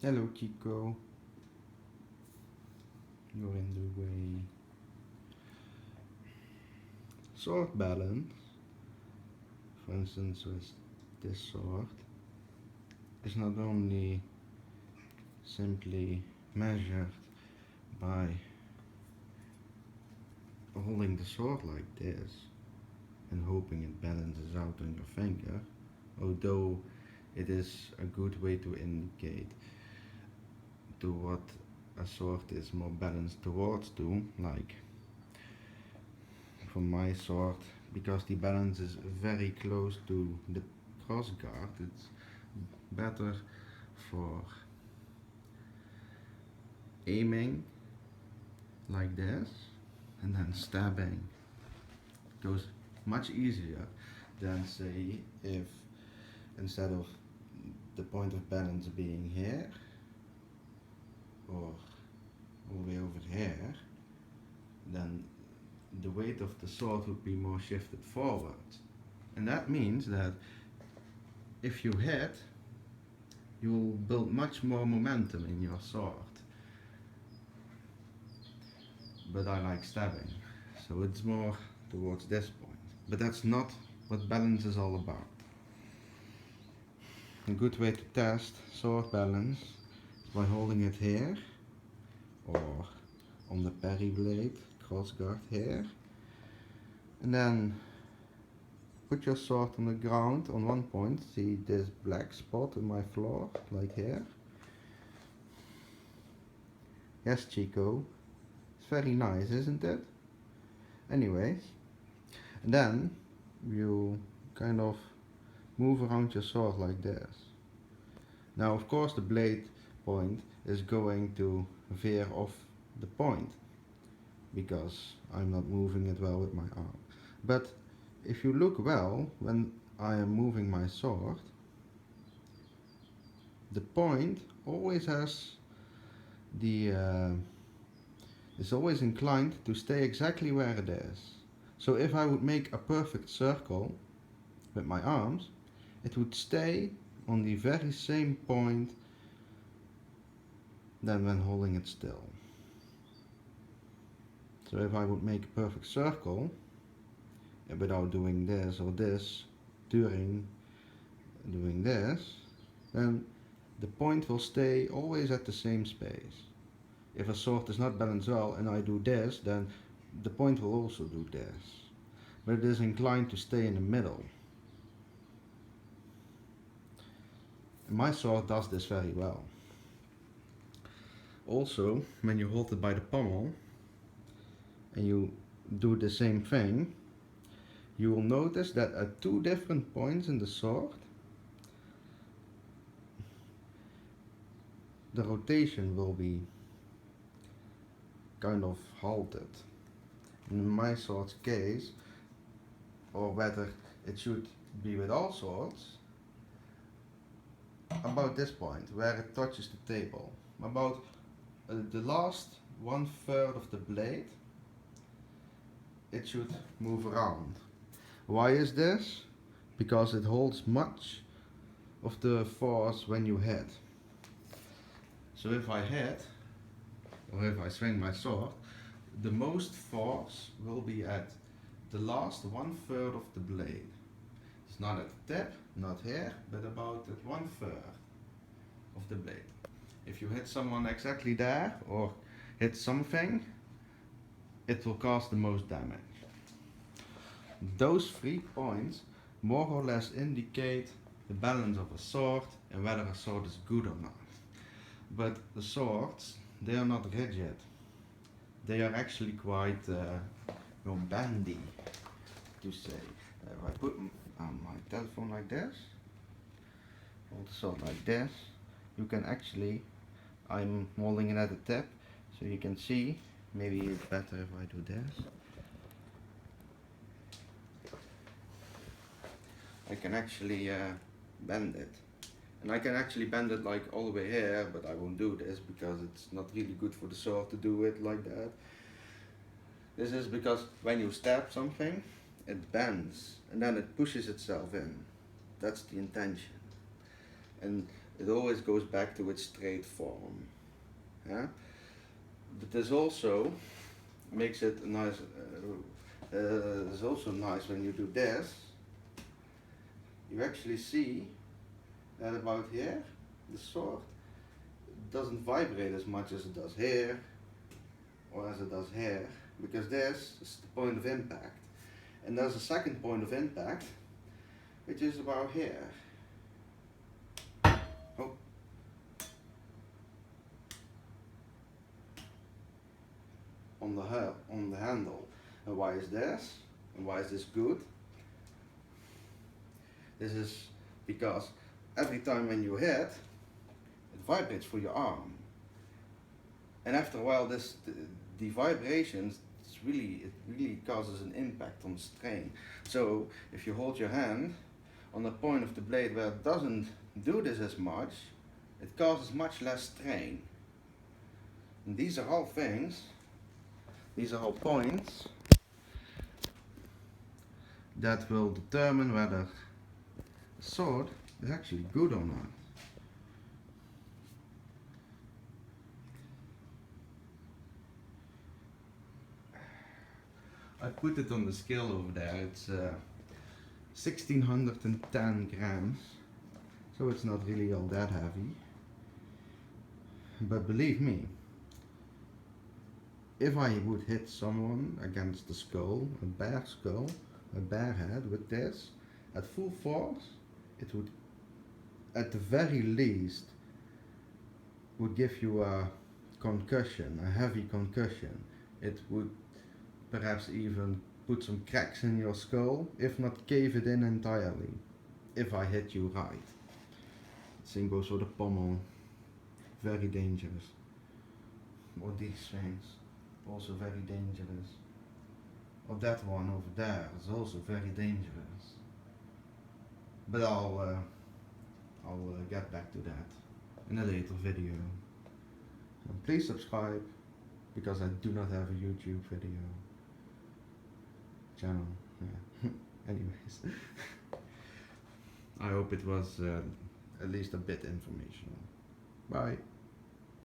Hello, Chico. You're in the way. Sword balance, for instance, with this sword, is not only simply measured by holding the sword like this and hoping it balances out on your finger, although it is a good way to indicate to what a sword is more balanced towards to, like for my sword, because the balance is very close to the cross guard, it's better for aiming like this and then stabbing. It goes much easier than, say, if instead of the point of balance being here or all the way over here, then the weight of the sword would be more shifted forwards. And that means that if you hit, you will build much more momentum in your sword. But I like stabbing, so it's more towards this point. But that's not what balance is all about. A good way to test sword balance is by holding it here or on the parry blade, cross guard here, and then put your sword on the ground on one point. See this black spot in my floor, like here? Yes, Chico. It's very nice, isn't it? Anyways, and then you kind of move around your sword like this. Now, of course, the blade point is going to veer off the point because I'm not moving it well with my arm. But if you look well when I am moving my sword, the point always has is always inclined to stay exactly where it is. So if I would make a perfect circle with my arms, it would stay on the very same point than when holding it still. So if I would make a perfect circle without doing this or this during doing this, then the point will stay always at the same space. If a sword is not balanced well and I do this, then the point will also do this. But it is inclined to stay in the middle. And my sword does this very well. Also, when you hold it by the pommel and you do the same thing, you will notice that at two different points in the sword, the rotation will be kind of halted. In my sword's case, or whether it should be with all swords, about this point where it touches the table, about the last 1/3 of the blade, it should move around. Why is this? Because it holds much of the force when you hit. So if I hit, or if I swing my sword, the most force will be at the last 1/3 of the blade. It's not at the tip, not here, but about at 1/3 of the blade. If you hit someone exactly there, or hit something, it will cause the most damage. Those 3 points more or less indicate the balance of a sword and whether a sword is good or not. But the swords, they are not rigid. They are actually quite bendy, to say. If I put my telephone like this, hold the sword like this, you can actually, I'm holding it at the tip, so you can see, maybe it's better if I do this. I can actually bend it. And I can actually bend it like all the way here, but I won't do this because it's not really good for the sword to do it like that. This is because when you stab something, it bends and then it pushes itself in. That's the intention. And it always goes back to its straight form. Yeah? But this also makes it nice. It's also nice when you do this. You actually see that about here, the sword doesn't vibrate as much as it does here or as it does here, because this is the point of impact. And there's a second point of impact, which is about here. Oh. On the handle. And why is this? And why is this good? This is because every time when you hit, it vibrates for your arm. And after a while, the vibrations, it really causes an impact on strain. So if you hold your hand on the point of the blade where it doesn't do this as much, it causes much less strain. And these are all things, these are all points that will determine whether the sword is actually good or not. I put it on the scale over there. It's 1610 grams, so it's not really all that heavy. But believe me, if I would hit someone against the skull, a bare head with this, at full force, it would, at the very least, would give you a concussion, a heavy concussion. It would perhaps even put some cracks in your skull, if not cave it in entirely, if I hit you right. Same goes for the pommel, very dangerous. Or these things, also very dangerous. Or that one over there is also very dangerous. But I'll get back to that in a later video. So please subscribe, because I do not have a YouTube video channel. Yeah. Anyways, I hope it was at least a bit informational. Bye.